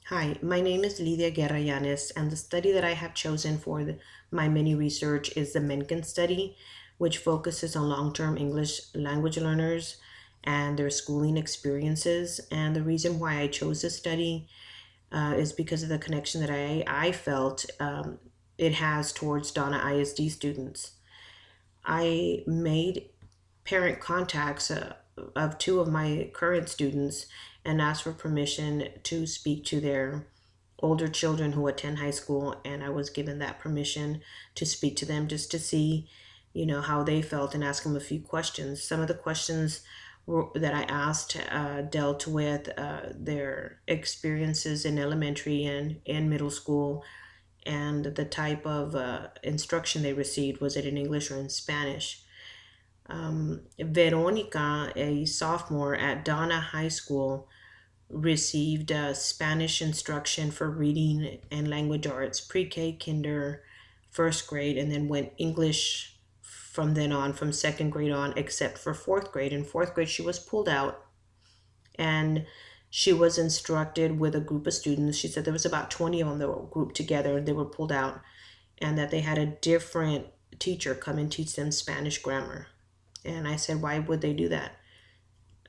Hi, my name is Lidia Guerra Llanes, and the study that I have chosen for my mini research is the Mencken study, which focuses on long term English language learners and their schooling experiences. And the reason why I chose this study is because of the connection that I felt it has towards Donna ISD students. I made parent contacts of two of my current students and asked for permission to speak to their older children who attend high school, and I was given that permission to speak to them just to see, how they felt and ask them a few questions. Some of the questions that I asked dealt with their experiences in elementary and middle school, and the type of instruction they received. Was it in English or in Spanish? Veronica, a sophomore at Donna High School, received Spanish instruction for reading and language arts, pre-K, kinder, first grade, and then went English from then on, from second grade on, except for fourth grade. In fourth grade, she was pulled out and she was instructed with a group of students. She said there was about 20 of them that were grouped together and they were pulled out, and that they had a different teacher come and teach them Spanish grammar. And I said, why would they do that,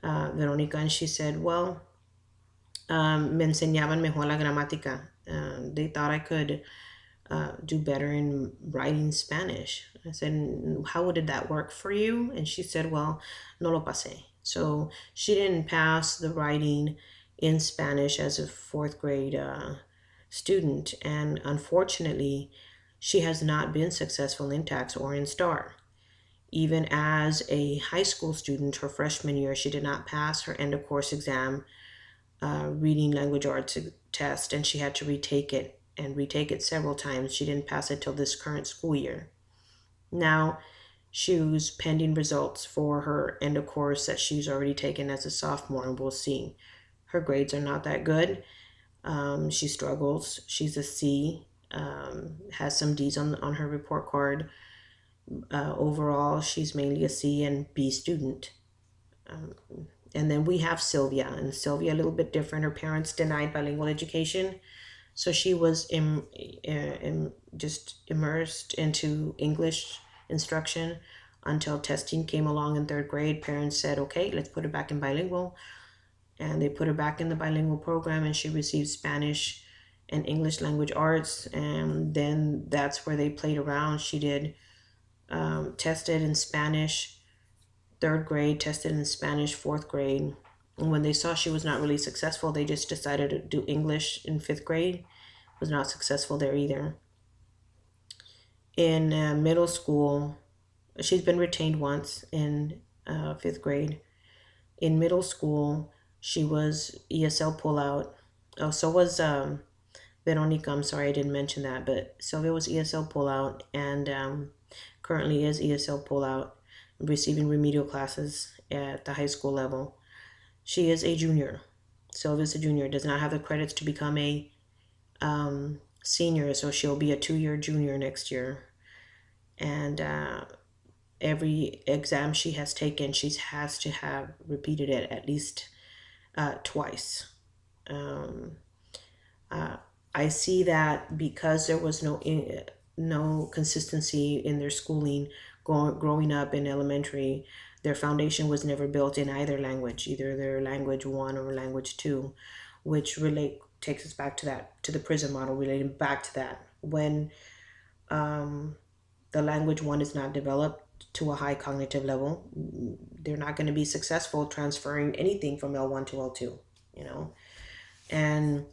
Veronica? And she said, well, me enseñaban mejor la gramática. They thought I could do better in writing Spanish. I said, how did that work for you? And she said, well, no lo pasé. So she didn't pass the writing in Spanish as a fourth grade student. And unfortunately, she has not been successful in TAKS or in STAR. Even as a high school student, her freshman year, she did not pass her end of course exam reading language arts test, and she had to retake it and retake it several times. She didn't pass it till this current school year. Now, she was pending results for her end of course that she's already taken as a sophomore, and we'll see. Her grades are not that good. She struggles. She's a C, has some D's on her report card. Overall, she's mainly a C and B student. Um, and then we have Sylvia, and Sylvia a little bit different. Her parents denied bilingual education, so she was just immersed into English instruction until testing came along in third grade. Parents said, okay, let's put her back in bilingual. And they put her back in the bilingual program, and she received Spanish and English language arts. And then that's where they played around. She did tested in Spanish third grade, tested in Spanish fourth grade. And when they saw she was not really successful, they just decided to do English in fifth grade. Was not successful there either. In middle school, she's been retained once in fifth grade. In middle school, she was ESL pullout. Oh, so was Veronica. I'm sorry I didn't mention that, but Sylvia was ESL pullout, and currently is ESL pullout, receiving remedial classes at the high school level. She is a junior. Sylvia's a junior, does not have the credits to become a senior, so she'll be a 2-year junior next year. And every exam she has taken, she has to have repeated it at least twice. Um, I see that because there was no consistency in their schooling growing up in elementary, their foundation was never built in either language, either their language one or language two, which relate takes us back to the PRISM model, relating back to that. When the language one is not developed to a high cognitive level, they're not going to be successful transferring anything from L1 to L2, you know. And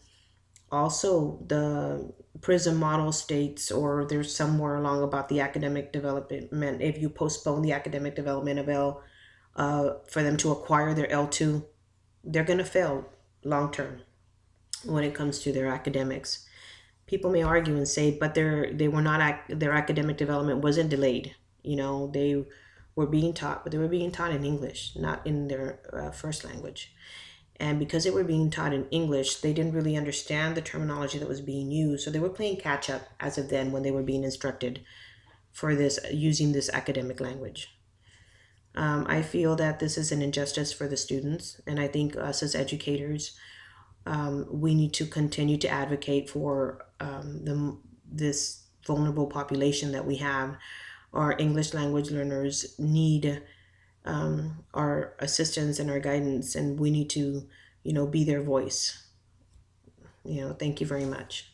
also, the PRISM model states, or there's somewhere along about the academic development, if you postpone the academic development of L for them to acquire their L2, they're going to fail long term when it comes to their academics. People may argue and say, but they were not their academic development wasn't delayed. They were being taught, but they were being taught in English, not in their first language. And because they were being taught in English, they didn't really understand the terminology that was being used. So they were playing catch up as of then when they were being instructed for this, using this academic language. I feel that this is an injustice for the students, and I think us as educators we need to continue to advocate for this vulnerable population that we have. Our English language learners need our assistance and our guidance, and we need to, be their voice. Thank you very much.